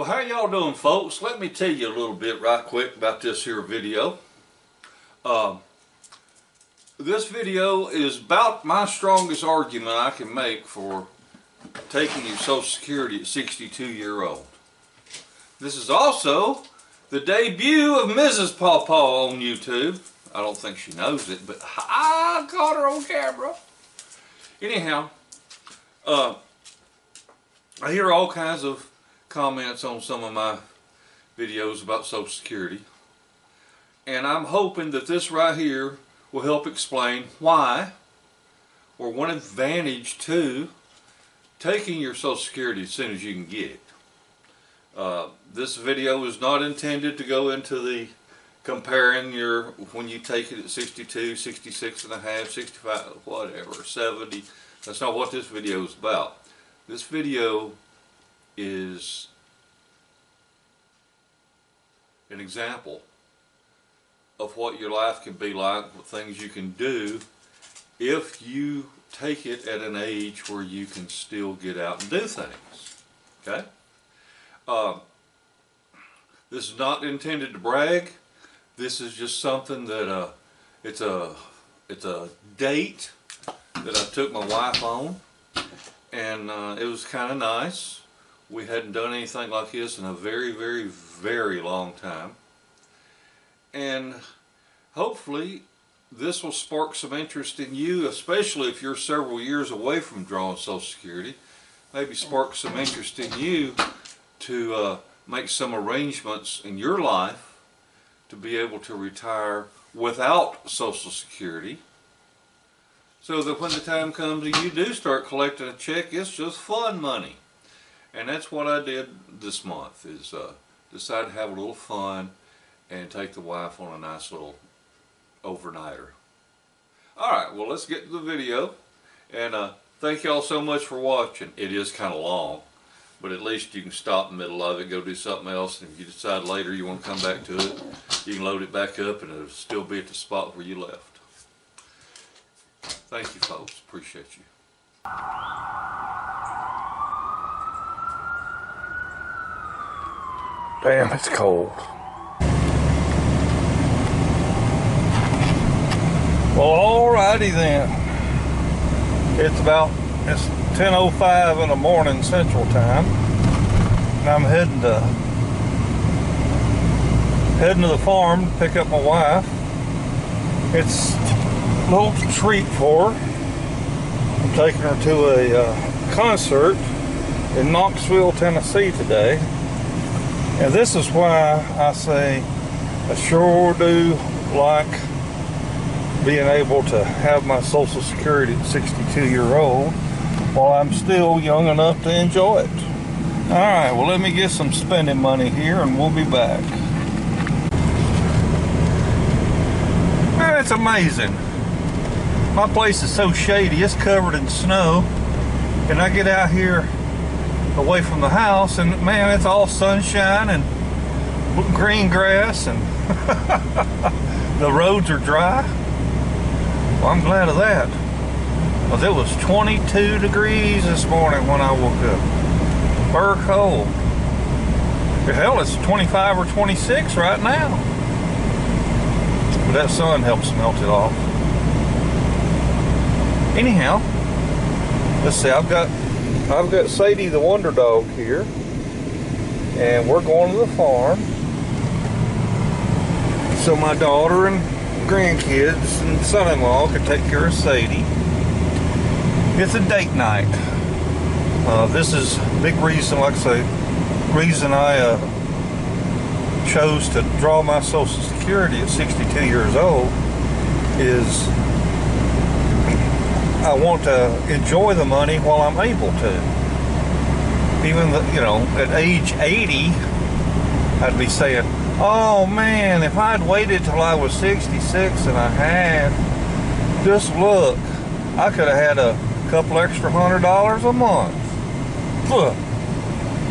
how y'all doing, folks? Let me tell you a little bit right quick about this here video. This video is about my strongest argument I can make for taking your Social Security at 62-year-old. This is also the debut of Mrs. PawPaw on YouTube. I don't think she knows it, but I caught her on camera. Anyhow, I hear all kinds of comments on some of my videos about Social Security, and I'm hoping that this right here will help explain why, or one advantage to taking your Social Security as soon as you can get it. This video is not intended to go into the comparing your when you take it at 62, 66 and a half, 65, whatever, 70. That's not what this video is about. This video is an example of what your life can be like, what things you can do if you take it at an age where you can still get out and do things. Okay? This is not intended to brag. This is just something that it's a date that I took my wife on, and it was kind of nice. We hadn't done anything like this in a very, very, very long time, and hopefully this will spark some interest in you, especially if you're several years away from drawing Social Security. Maybe spark some interest in you to make some arrangements in your life to be able to retire without Social Security, so that when the time comes and you do start collecting a check, it's just fun money. And that's what I did this month, is decide to have a little fun and take the wife on a nice little overnighter. Alright, well, let's get to the video, and thank y'all so much for watching. It is kind of long, but at least you can stop in the middle of it, go do something else, and if you decide later you want to come back to it, you can load it back up and it'll still be at the spot where you left. Thank you, folks. Appreciate you. Damn, it's cold. Well, alrighty then. It's 10:05 in the morning Central Time, and I'm heading to the farm to pick up my wife. It's a little treat for her. I'm taking her to a concert in Knoxville, Tennessee today. And this is why I say I sure do like being able to have my Social Security at 62-year-old while I'm still young enough to enjoy it. Alright, well, let me get some spending money here and we'll be back. Man, it's amazing. My place is so shady, it's covered in snow, and I get out here away from the house and man, it's all sunshine and green grass, and the roads are dry. Well, I'm glad of that, because it was 22 degrees this morning when I woke up. Fur cold. Hell, it's 25 or 26 right now. But that sun helps melt it off. Anyhow, let's see, I've got Sadie the Wonder Dog here, and we're going to the farm so my daughter and grandkids and son-in-law can take care of Sadie. It's a date night. This is a big reason, like I say, reason I chose to draw my Social Security at 62 years old is I want to enjoy the money while I'm able to. Even at age 80, I'd be saying, oh man, if I'd waited till I was 66 and a half, just look, I could have had a couple extra $100 a month. Look,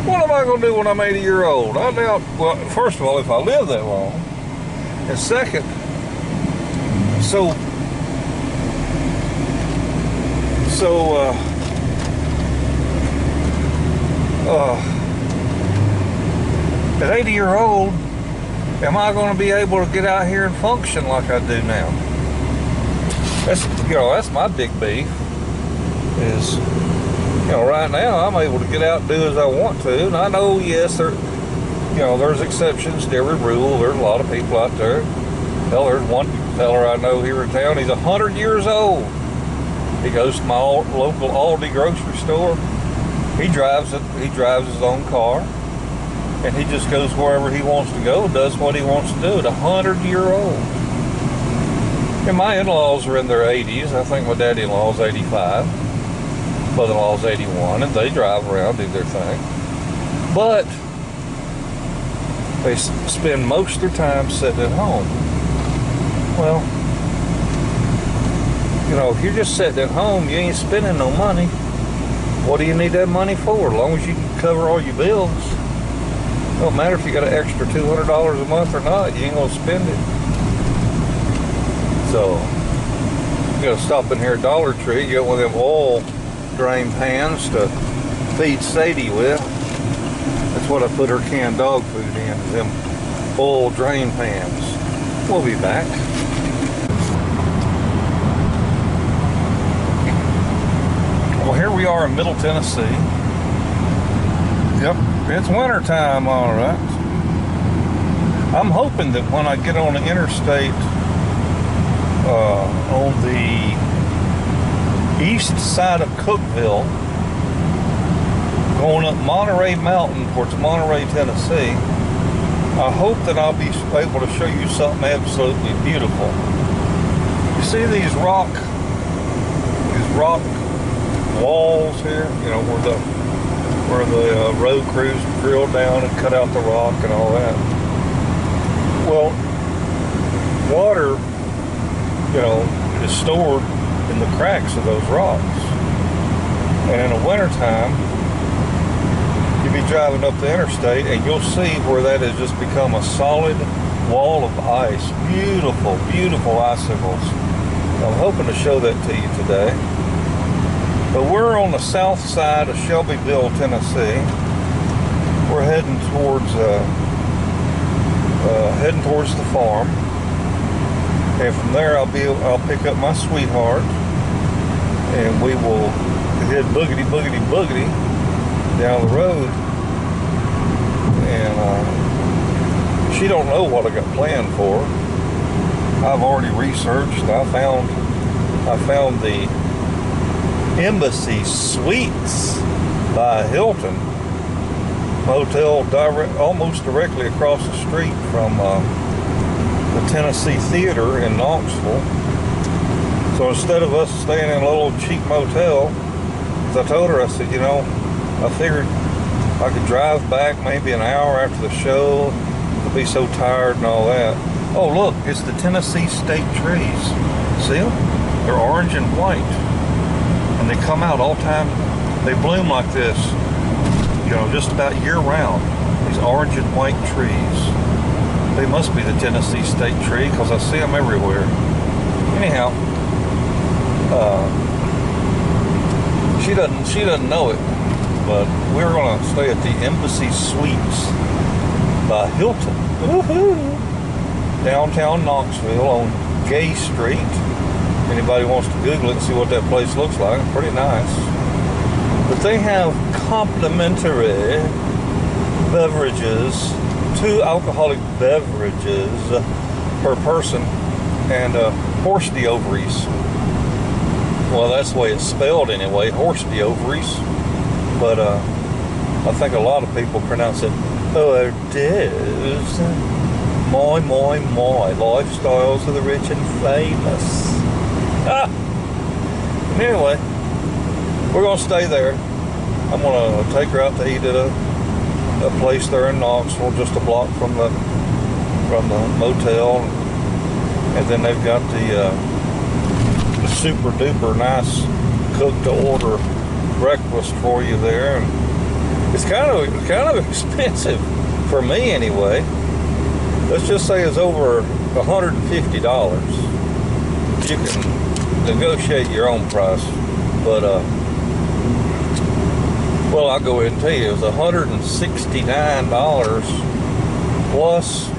what am I going to do when I'm 80 years old? I doubt, well, first of all, if I live that long, and second, so At 80-year-old, am I going to be able to get out here and function like I do now? That's my big beef. Is, right now I'm able to get out and do as I want to, and I know, yes, there's exceptions to every rule. There's a lot of people out there. Hell, there's one feller I know here in town. He's 100 years old. He goes to my local Aldi grocery store. He drives his own car, and he just goes wherever he wants to go, does what he wants to do at 100-year-old. And my in-laws are in their 80s. I think my daddy-in-law's 85. Mother-in-law's 81, and they drive around, do their thing. But they spend most of their time sitting at home. Well, if you're just sitting at home, you ain't spending no money. What do you need that money for? As long as you can cover all your bills. It don't matter if you got an extra $200 a month or not, you ain't gonna spend it. So, you gotta stop in here at Dollar Tree, get one of them oil drain pans to feed Sadie with. That's what I put her canned dog food in, is them oil drain pans. We'll be back. Well, here we are in Middle Tennessee. Yep, it's winter time, all right. I'm hoping that when I get on the interstate, on the east side of Cookeville, going up Monterey Mountain towards Monterey, Tennessee, I hope that I'll be able to show you something absolutely beautiful. You see these rock walls here, where the road crews drilled down and cut out the rock and all that. Well, water, is stored in the cracks of those rocks. And in the wintertime, you'll be driving up the interstate and you'll see where that has just become a solid wall of ice. Beautiful, beautiful icicles. I'm hoping to show that to you today. But we're on the south side of Shelbyville, Tennessee. We're heading towards the farm. And from there, I'll pick up my sweetheart, and we will head boogity, boogity, boogity down the road. And she don't know what I got planned for. I've already researched. I found the Embassy Suites by Hilton Motel almost directly across the street from the Tennessee Theater in Knoxville. So instead of us staying in a little cheap motel, as I told her, I said, I figured I could drive back maybe an hour after the show. I'd be so tired and all that. Oh look, it's the Tennessee state trees. See them? They're orange and white. And they come out all time. They bloom like this, just about year round. These orange and white trees. They must be the Tennessee state tree because I see them everywhere. Anyhow, she doesn't know it, but we're gonna stay at the Embassy Suites by Hilton. Woohoo! Downtown Knoxville on Gay Street. Anybody wants to Google it and see what that place looks like, it's pretty nice. But they have complimentary beverages, 2 alcoholic beverages per person, and horse de ovaries. Well, that's the way it's spelled anyway, horse de ovaries. But I think a lot of people pronounce it hors-d'oeuvres. Moi, lifestyles of the rich and famous. Anyway, we're gonna stay there. I'm gonna take her out to eat at a place there in Knoxville, just a block from the motel, and then they've got the super duper nice cook to order breakfast for you there, and it's kind of expensive for me anyway. Let's just say it's over $150. You can negotiate your own price, but well, I'll go ahead and tell you, it was $169 plus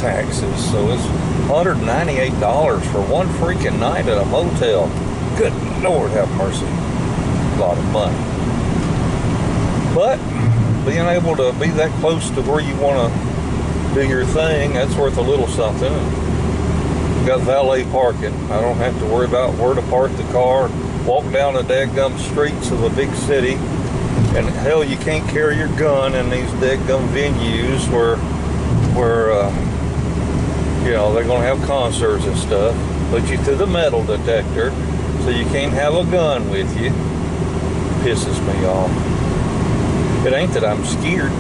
taxes. So it's $198 for one freaking night at a motel. Good Lord have mercy. A lot of money. But being able to be that close to where you want to do your thing, that's worth a little something. Got valet parking. I don't have to worry about where to park the car, walk down the dadgum streets of a big city. And hell, you can't carry your gun in these dadgum venues where you know, they're gonna have concerts and stuff. Put you through the metal detector so you can't have a gun with you. Pisses me off. It ain't that I'm scared.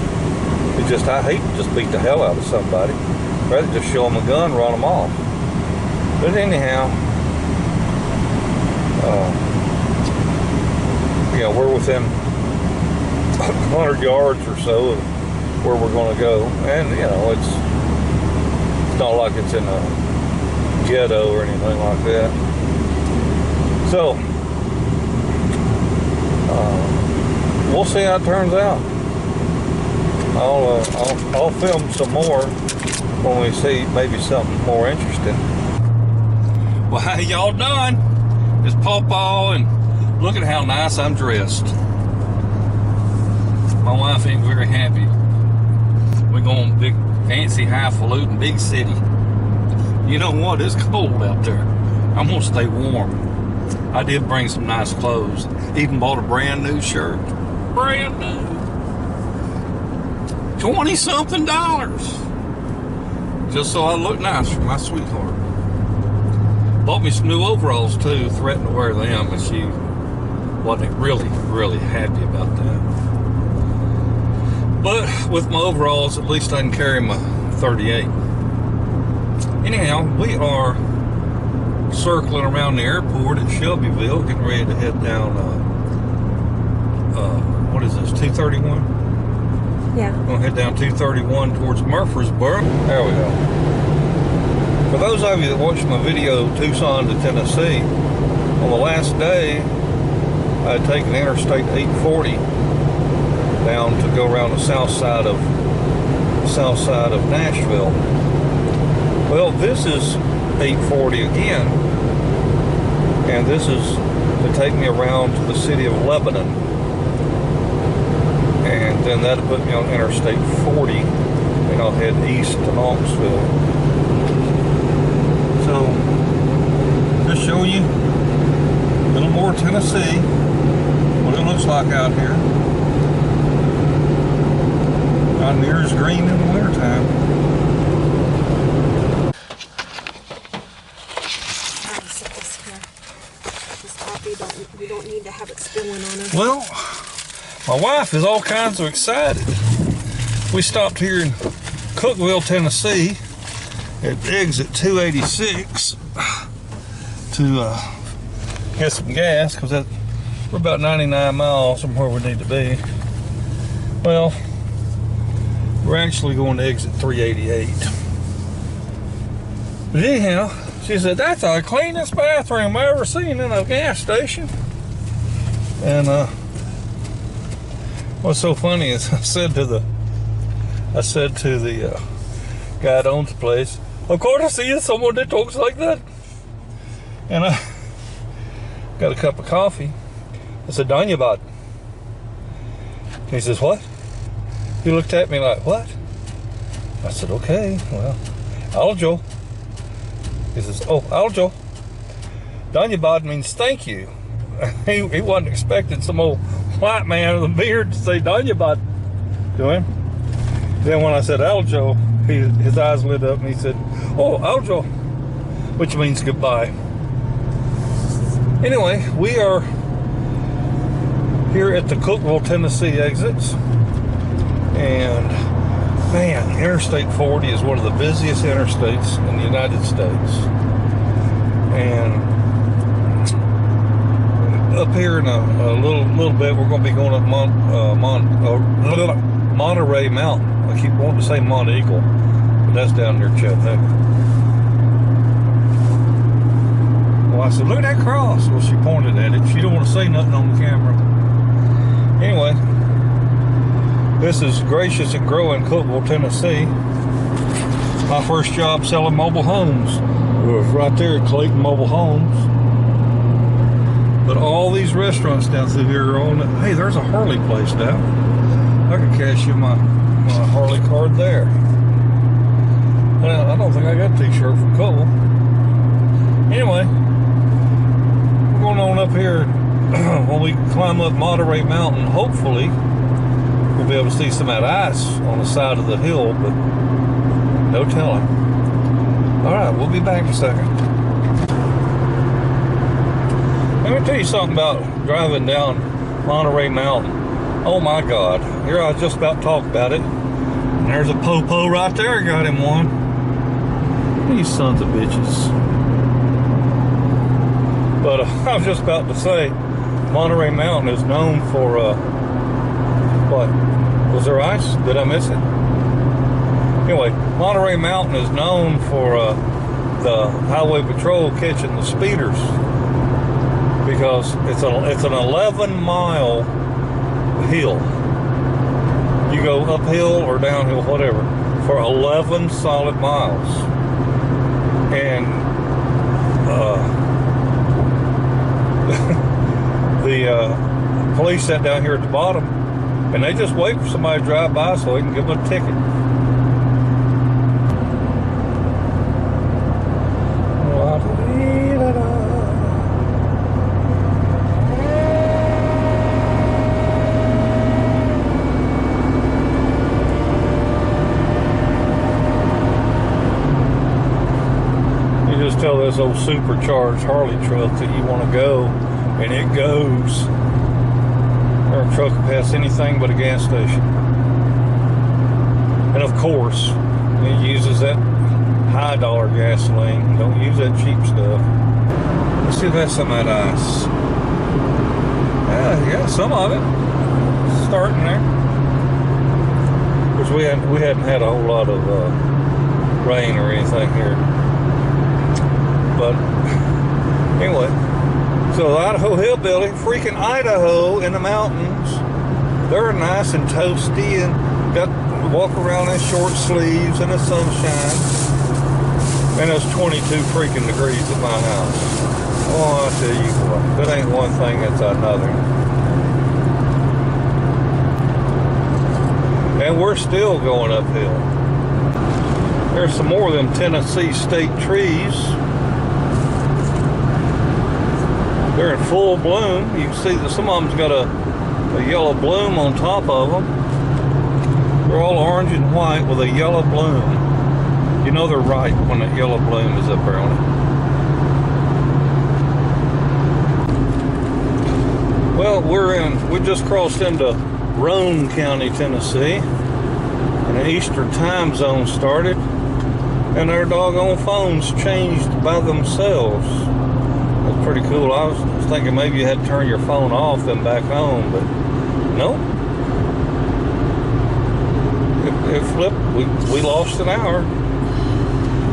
It's just I hate to just beat the hell out of somebody. I'd rather just show them a gun, run them off. But anyhow, you know, we're within 100 yards or so of where we're going to go, and you know, it's not like it's in a ghetto or anything like that. So we'll see how it turns out. I'll film some more when we see maybe something more interesting. Well, how y'all doing? It's PawPaw, and look at how nice I'm dressed. My wife ain't very happy. We're going big, fancy, highfalutin, big city. You know what? It's cold out there. I'm gonna stay warm. I did bring some nice clothes. Even bought a brand new shirt. Brand new. $20-something. Just so I look nice for my sweetheart. Bought me some new overalls too. Threatened to wear them, but she wasn't really happy about that. But with my overalls, at least I can carry my 38. Anyhow, we are circling around the airport at Shelbyville, getting ready to head down, what is this, 231? Yeah. We're gonna head down 231 towards Murfreesboro. There we go. For those of you that watched my video, Tucson to Tennessee, on the last day, I had taken Interstate 840 down to go around the south side of Nashville. Well, this is 840 again, and this is to take me around to the city of Lebanon, and then that'll put me on Interstate 40, and I'll head east to Knoxville. So, just show you a little more Tennessee, what it looks like out here. Not near as green in the wintertime. I'll set this here. This coffee, we don't need to have it spilling on us. Well, my wife is all kinds of excited. We stopped here in Cookeville, Tennessee at exit 286 to get some gas, because we're about 99 miles from where we need to be. Well, we're actually going to exit 388. But anyhow, she said, that's the cleanest bathroom I've ever seen in a gas station. And what's so funny is I said to the guy that owns the place, of course I see someone that talks like that. And I got a cup of coffee. I said, Danyabad. He says, what? He looked at me like, what? I said, okay, well, Aljo. He says, oh, Aljo. Danyabad means thank you. He wasn't expecting some old white man with a beard to say Danyabad to him. Then when I said Aljo, his eyes lit up and he said, oh, Aljo, which means goodbye. Anyway, we are here at the Cookeville, Tennessee exits. And man, Interstate 40 is one of the busiest interstates in the United States. And up here in a little bit, we're going to be going up Monterey Mountain. I keep wanting to say Mont Eagle, but that's down near Chattanooga. Well, I said, look at that cross. Well, she pointed at it. She don't want to say nothing on the camera. Anyway, this is Gracious and Growing Cookeville, Tennessee. My first job selling mobile homes was right there at Clayton Mobile Homes. But all these restaurants down through here are on. Hey, there's a Harley place down. I can cash in my Harley card there. Well, I don't think I got a t-shirt from Cole. Anyway, we're going on up here. When we climb up Monterey Mountain, hopefully we'll be able to see some of that ice on the side of the hill, but no telling. All right, we'll be back in a second. Let me tell you something about driving down Monterey Mountain. Oh my God, here I was just about to talk about it. And there's a PawPaw right there, I got him one. These sons of bitches. But I was just about to say, Monterey Mountain is known for, what? Was there ice? Did I miss it? Anyway, Monterey Mountain is known for the Highway Patrol catching the speeders. Because it's an 11-mile hill. You go uphill or downhill, whatever, for 11 solid miles. And the police sat down here at the bottom, and they just wait for somebody to drive by so they can give them a ticket. Tell this old supercharged Harley truck that you want to go, and it goes. Our truck will pass anything but a gas station. And of course, it uses that high dollar gasoline. Don't use that cheap stuff. Let's see if that's some of that ice. Yeah, some of it. Starting there. Because we hadn't had a whole lot of rain or anything here. But anyway, so the Idaho hillbilly, freaking Idaho in the mountains, they're nice and toasty and got walk around in short sleeves in the sunshine. And it's 22 freaking degrees at my house. Oh, I tell you what, that ain't one thing, it's another. And we're still going uphill. There's some more of them Tennessee state trees. They're in full bloom. You can see that some of them's got a yellow bloom on top of them. They're all orange and white with a yellow bloom. You know they're ripe when that yellow bloom is up there on it. Well, we just crossed into Roane County, Tennessee, and the Eastern time zone started, and their doggone phones changed by themselves. That's pretty cool. I was thinking maybe you had to turn your phone off and back on, but nope. It flipped. We lost an hour.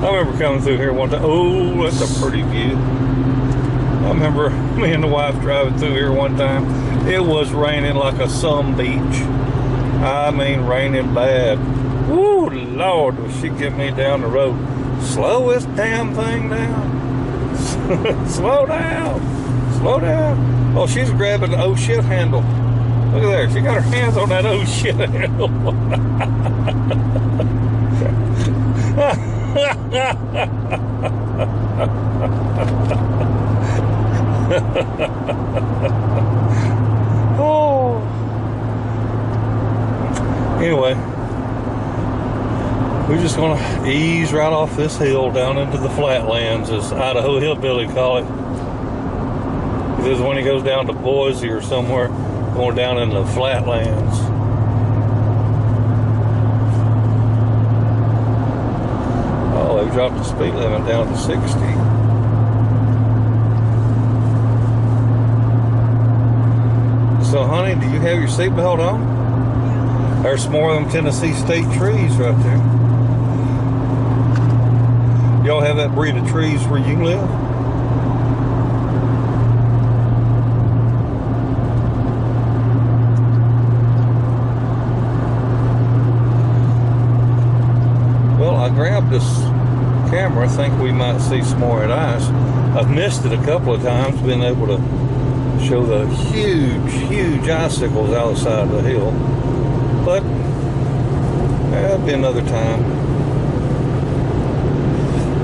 I remember coming through here one time. Oh, that's a pretty view. I remember me and the wife driving through here one time. It was raining like a sun beach. I mean, raining bad. Woo, Lord, will she get me down the road. Slow this damn thing down. Slow down. Slow down. Oh, she's grabbing the oh shit handle. Look at there. She got her hands on that oh shit handle. Oh. Anyway, we're just gonna ease right off this hill down into the flatlands, as Idaho hillbilly call it. This is when he goes down to Boise or somewhere, going down in the flatlands. Oh, they've dropped the speed limit down to 60. So, honey, do you have your seatbelt on? There's some more of them Tennessee state trees right there. Y'all have that breed of trees where you live? Well, I grabbed this camera, I think we might see some more red ice. I've missed it a couple of times, been able to show the huge icicles out the side of the hill. But that'll be another time.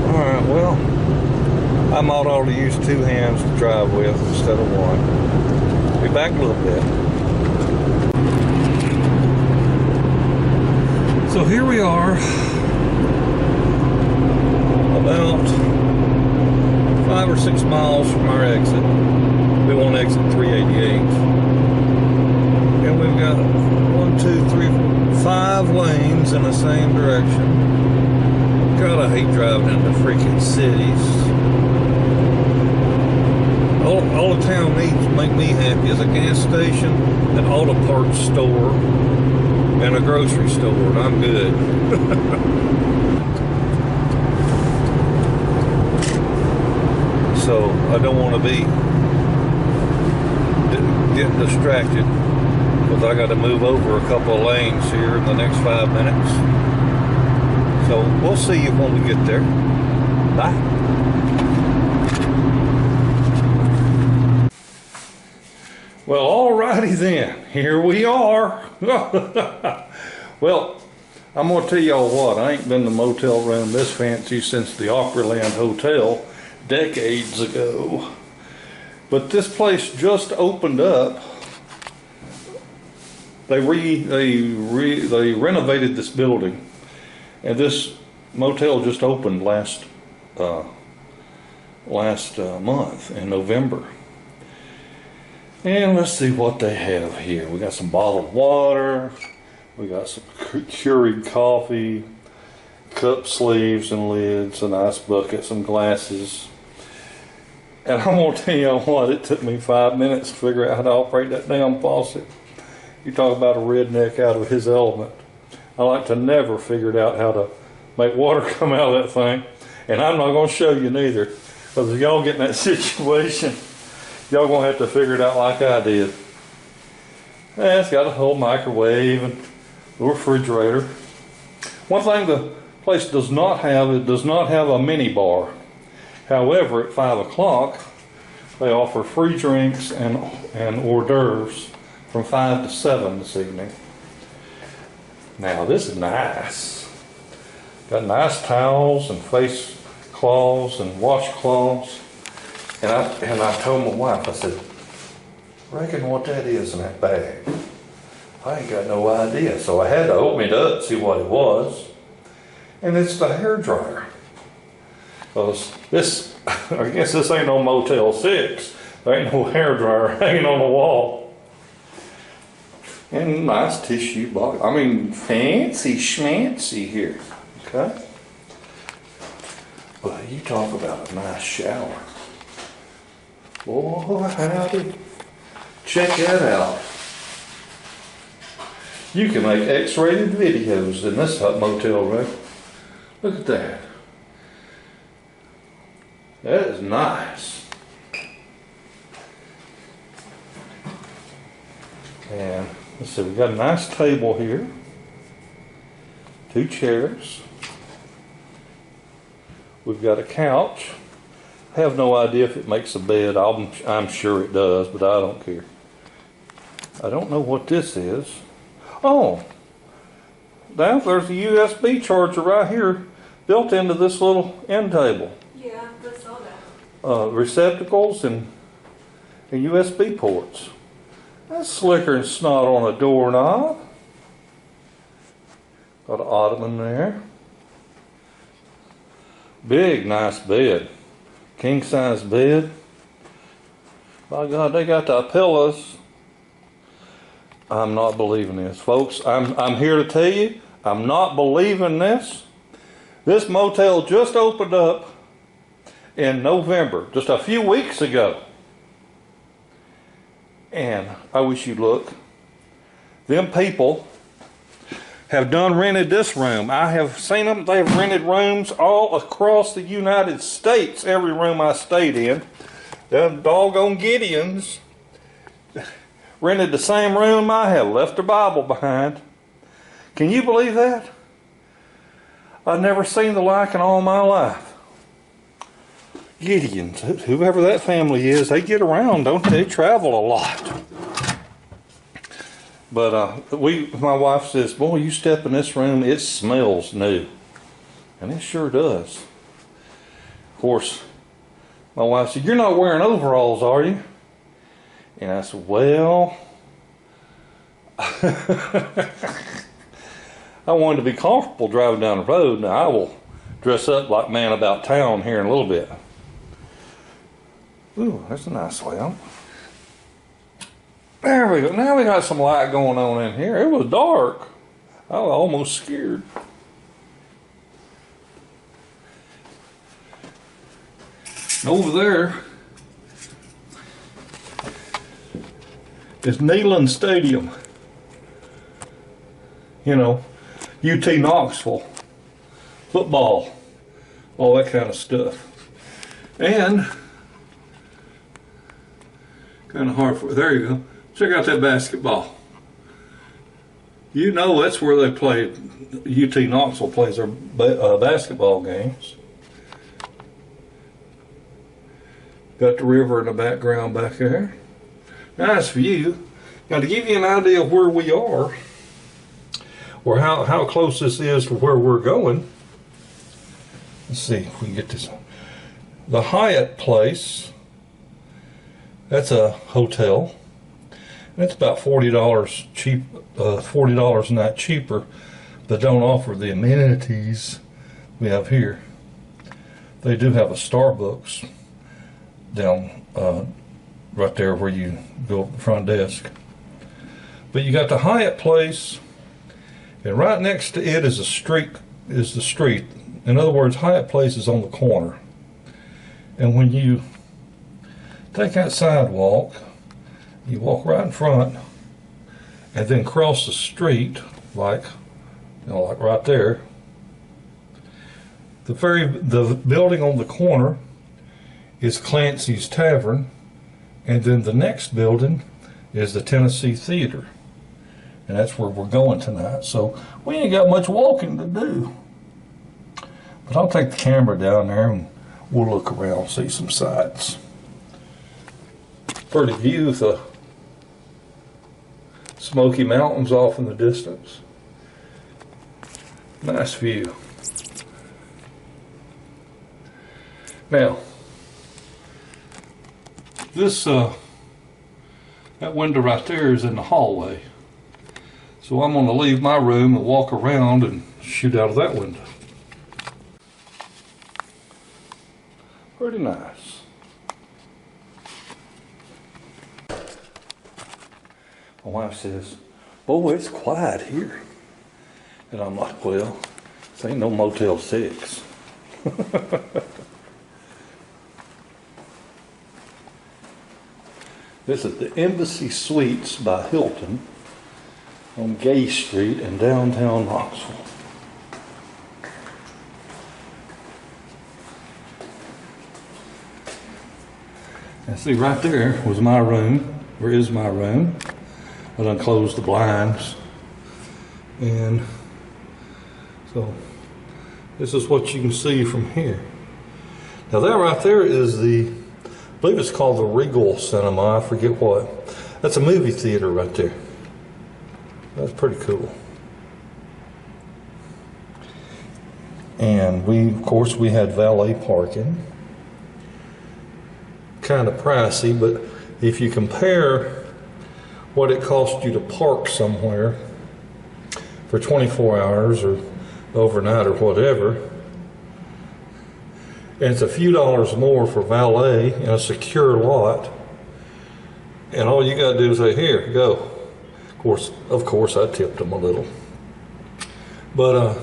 Alright, well, I might ought to use 2 hands to drive with instead of 1. Be back a little bit. So here we are, about 5 or 6 miles from our exit. We want to exit 388. And we've got 1, 2, 3, 4, 5 lanes in the same direction. God, I hate driving into freaking cities. All the town needs to make me happy is a gas station, an auto parts store, and a grocery store, and I'm good. So I don't want to be getting distracted because I got to move over a couple of lanes here in the next 5 minutes. So we'll see you when we get there. Bye. Well, alrighty then, here we are. Well, I'm gonna tell y'all what, I ain't been in a motel room this fancy since the Opryland Hotel decades ago. But this place just opened up. They renovated this building, and this motel just opened last month in November. And let's see what they have here. We got some bottled water, we got some Keurig coffee, cup sleeves and lids, an ice bucket, some glasses. And I'm gonna tell you what, it took me 5 minutes to figure out how to operate that damn faucet. You talk about a redneck out of his element. I like to never figured out how to make water come out of that thing. And I'm not gonna show you neither, because if y'all get in that situation, y'all gonna have to figure it out like I did. And it's got a whole microwave and a refrigerator. One thing the place does not have, it does not have a mini bar. However, at 5 o'clock, they offer free drinks and hors d'oeuvres from 5 to 7 this evening. Now this is nice. Got nice towels and face cloths and washcloths. And I told my wife, I said, reckon what that is in that bag? I ain't got no idea. So I had to open it up and see what it was. And it's the hair dryer. This, I guess this ain't no Motel 6. There ain't no hair dryer hanging on the wall. And nice tissue box. I mean, fancy schmancy here. Okay? Well, you talk about a nice shower. Boy, howdy. Check that out. You can make X-rated videos in this motel room. Look at that. That is nice. And let's see, we've got a nice table here. 2 chairs. We've got a couch. I have no idea if it makes a bed. I'm sure it does, but I don't care. I don't know what this is. Oh, now there's a USB charger right here built into this little end table. Yeah, I saw that. Receptacles and USB ports. That's slicker than snot on a doorknob. Got an ottoman there. Big, nice bed. King size bed. My God, they got the pillows. I'm not believing this, folks. I'm here to tell you, I'm not believing this. This motel just opened up in November, just a few weeks ago. And I wish you'd look. Them people have done rented this room. I have seen them. They have rented rooms all across the United States. Every room I stayed in. Them doggone Gideons rented the same room I have. Left their Bible behind. Can you believe that? I've never seen the like in all my life. Gideons, whoever that family is, they get around, don't they? They travel a lot. But my wife says, boy, you step in this room, it smells new. And it sure does. Of course, my wife said, you're not wearing overalls, are you? And I said, well, I wanted to be comfortable driving down the road. Now I will dress up like man about town here in a little bit. Ooh, that's a nice lamp. There we go. Now we got some light going on in here. It was dark. I was almost scared. Over there is Neyland Stadium. You know, UT Knoxville. Football. All that kind of stuff. And kind of hard for, there you go. Check out that basketball. You know that's where they play, UT Knoxville plays their basketball games. Got the river in the background back there. Nice view. Now to give you an idea of where we are, or how close this is to where we're going, let's see if we can get this. The Hyatt place, that's a hotel. And it's about $40 cheap, $40 a night cheaper, but don't offer the amenities we have here. They do have a Starbucks down right there where you go up the front desk. But you got the Hyatt place, and right next to it is the street. In other words, Hyatt place is on the corner. And when you take that sidewalk, you walk right in front, and then cross the street, like right there. The building on the corner is Clancy's Tavern, and then the next building is the Tennessee Theater, and that's where we're going tonight. So we ain't got much walking to do, but I'll take the camera down there and we'll look around, see some sights. Pretty view of the Smoky Mountains off in the distance. Nice view. Now, this that window right there is in the hallway. So I'm going to leave my room and walk around and shoot out of that window. Pretty nice. My wife says, boy, it's quiet here. And I'm like, well, this ain't no Motel 6. This is the Embassy Suites by Hilton on Gay Street in downtown Knoxville. And see, right there was my room, or is my room. I done closed the blinds. And so this is what you can see from here. Now that right there is I believe it's called the Regal Cinema, I forget what. That's a movie theater right there. That's pretty cool. And of course we had valet parking. Kind of pricey, but if you compare what it costs you to park somewhere for 24 hours or overnight or whatever, and it's a few dollars more for valet in a secure lot, and all you got to do is say, here, go. Of course, I tipped them a little, but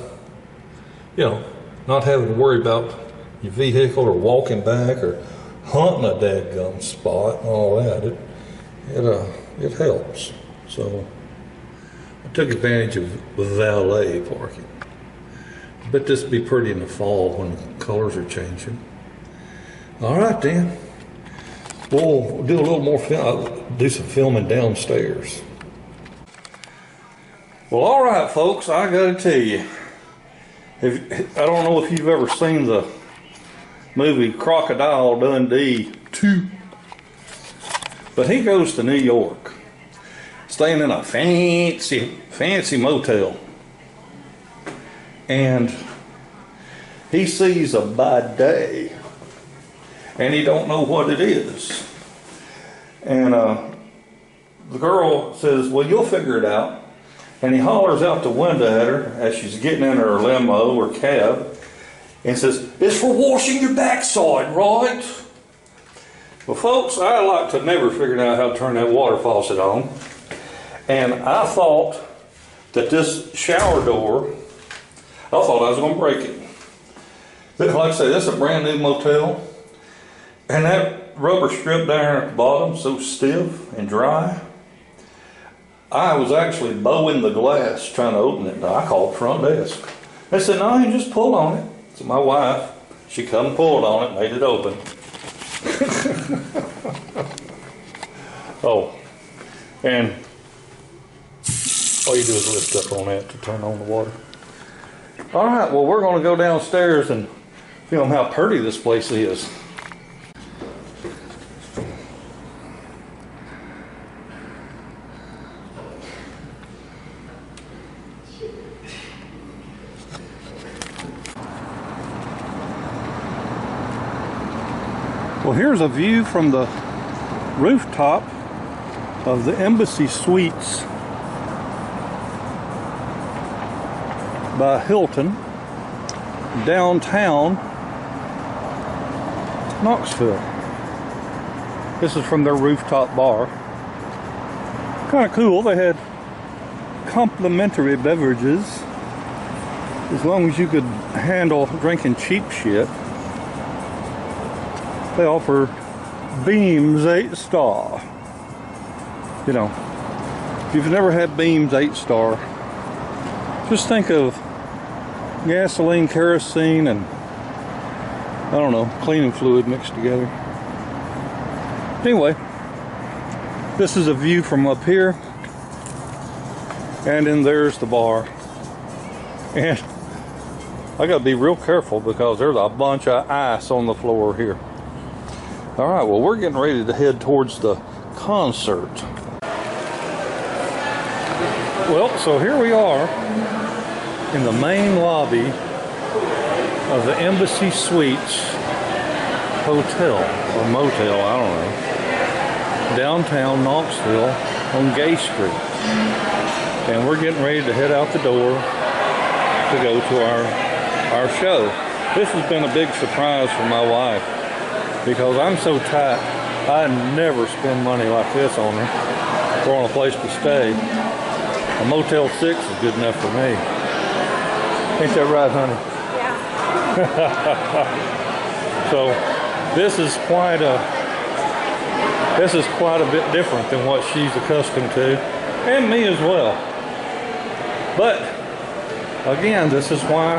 you know, not having to worry about your vehicle or walking back or hunting a dadgum spot and all that, it helps. So I took advantage of valet parking. I bet this will be pretty in the fall when the colors are changing. All right then, we'll do a little more do some filming downstairs. Well, all right folks, I gotta tell you, I don't know if you've ever seen the movie Crocodile Dundee 2, but he goes to New York, staying in a fancy motel, and he sees a bidet, and he don't know what it is. And the girl says, well, you'll figure it out. And he hollers out the window at her as she's getting in her limo or cab and says, it's for washing your backside, right? Well, folks, I like to never figured out how to turn that water faucet on. And I thought that this shower door, I thought I was going to break it. But like I say, this is a brand new motel. And that rubber strip down at the bottom, so stiff and dry. I was actually bowing the glass trying to open it. I called front desk. They said, no, you just pull on it. So my wife, she come and pulled on it, made it open. Oh, and all you do is lift up on that to turn on the water. All right, well, we're going to go downstairs and film how pretty this place is. Well, here's a view from the rooftop of the Embassy Suites by Hilton, downtown Knoxville. This is from their rooftop bar. Kind of cool. They had complimentary beverages as long as you could handle drinking cheap shit. They offer Beams 8-star. You know, if you've never had Beams 8-star, just think of gasoline, kerosene, and I don't know, cleaning fluid mixed together. Anyway, this is a view from up here, and then there's the bar. And I gotta be real careful because there's a bunch of ice on the floor here. All right, well, we're getting ready to head towards the concert. Well, so here we are in the main lobby of the Embassy Suites Hotel or Motel, I don't know, downtown Knoxville on Gay Street. And we're getting ready to head out the door to go to our show. This has been a big surprise for my wife, because I'm so tight, I never spend money like this on her or on a place to stay. A Motel 6 is good enough for me. Ain't that right, honey? Yeah. So this is quite a bit different than what she's accustomed to, and me as well. But again, this is why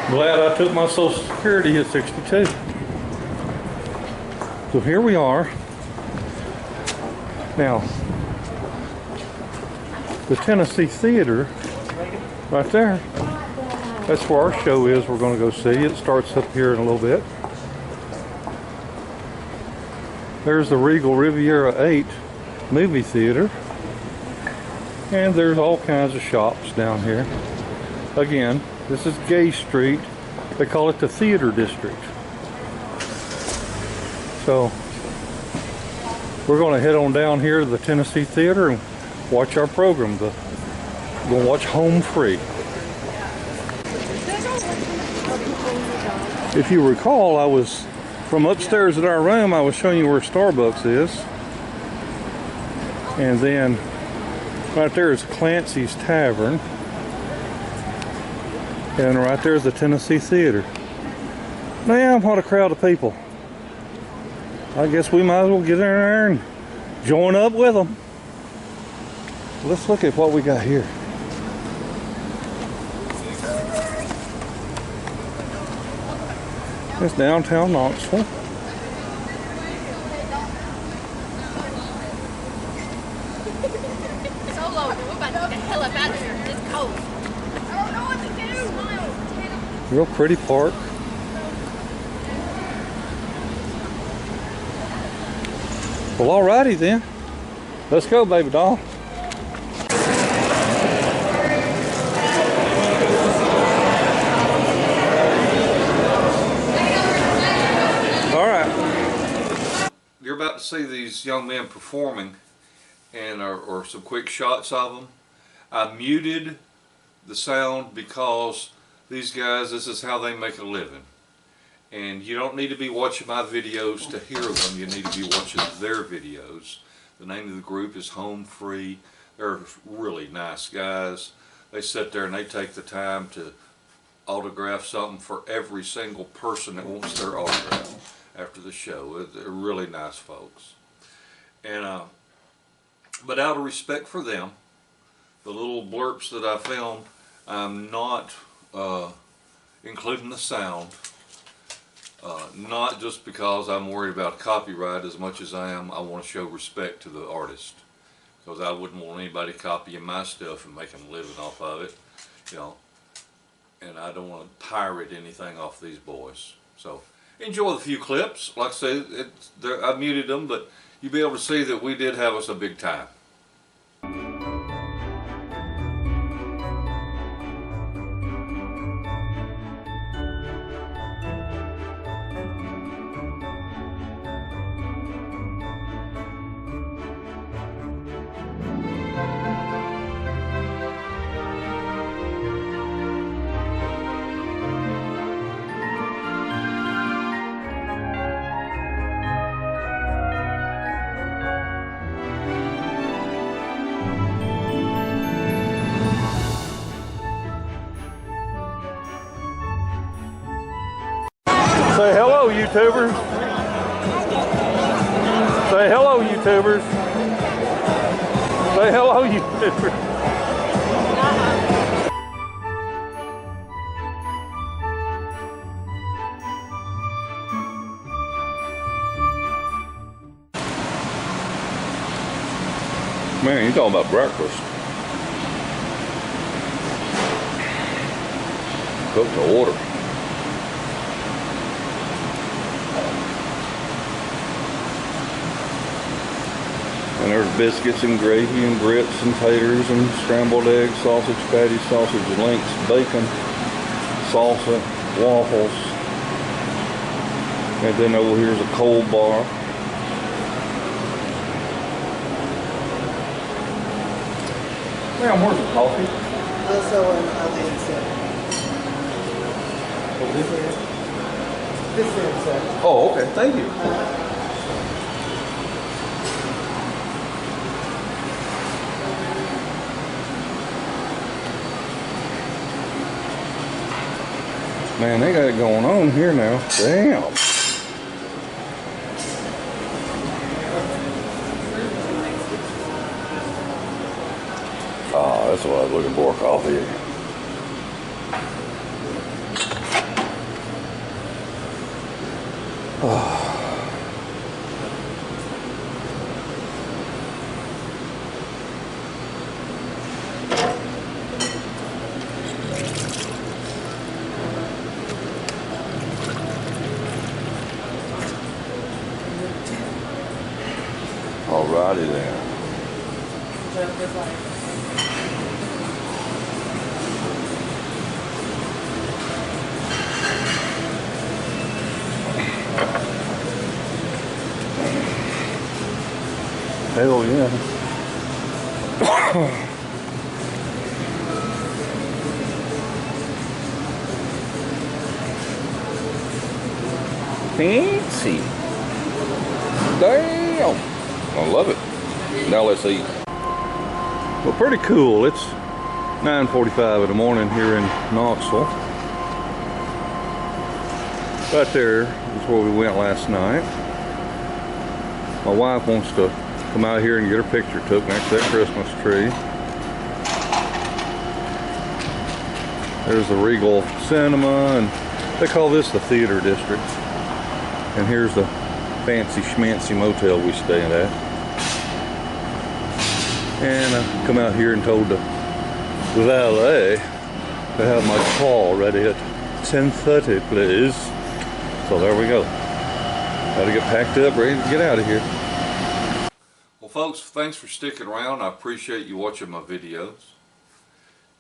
glad I took my Social Security at 62. So here we are. Now, the Tennessee Theater, right there, that's where our show is. We're going to go see. It starts up here in a little bit. There's the Regal Riviera 8 movie theater. And there's all kinds of shops down here. Again, this is Gay Street. They call it the Theater District. So we're going to head on down here to the Tennessee Theater and watch our program. We're going to watch Home Free. If you recall, I was from upstairs at our room, I was showing you where Starbucks is. And then right there is Clancy's Tavern. And right there is the Tennessee Theater. Man, what a crowd of people. I guess we might as well get in there and join up with them. Let's look at what we got here. It's downtown Knoxville. Solo, we're about to get the hell up out of here. It's cold. Real pretty park. Well, alrighty then. Let's go, baby doll. Alright. You're about to see these young men performing, and or some quick shots of them. I muted the sound because these guys, this is how they make a living. And you don't need to be watching my videos to hear them, you need to be watching their videos. The name of the group is Home Free. They're really nice guys. They sit there and they take the time to autograph something for every single person that wants their autograph after the show. They're really nice folks. And but out of respect for them, the little blurps that I filmed, I'm not including the sound. Not just because I'm worried about copyright as much as I want to show respect to the artist, because I wouldn't want anybody copying my stuff and making a living off of it, you know, and I don't want to pirate anything off these boys. So enjoy the few clips. Like I said, I muted them, but you'll be able to see that we did have us a big time. Say hello, YouTubers. Say hello, YouTubers. Say hello, YouTubers. Man, you talking about breakfast. Cook to order. And there's biscuits and gravy and grits and taters and scrambled eggs, sausage patties, sausage links, bacon, salsa, waffles. And then over here's a cold bar. Ma'am, where's the coffee? Also on the inside. This inside. Oh, okay. Thank you. Man, they got it going on here now. Damn. Oh, that's what I was looking for, coffee. Oh. Alrighty then. Hell yeah. Fancy. Damn. I love it. Now let's eat. Well, pretty cool. It's 9:45 in the morning here in Knoxville. Right there is where we went last night. My wife wants to come out here and get her picture took next to that Christmas tree. There's the Regal Cinema, and they call this the theater district. And here's the fancy schmancy motel we stayed at. And I come out here and told the valet to have my car ready at 10:30, please. So there we go. Gotta get packed up, ready to get out of here. Well, folks, thanks for sticking around. I appreciate you watching my videos.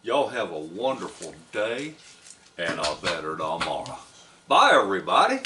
Y'all have a wonderful day and a better tomorrow. Bye, everybody.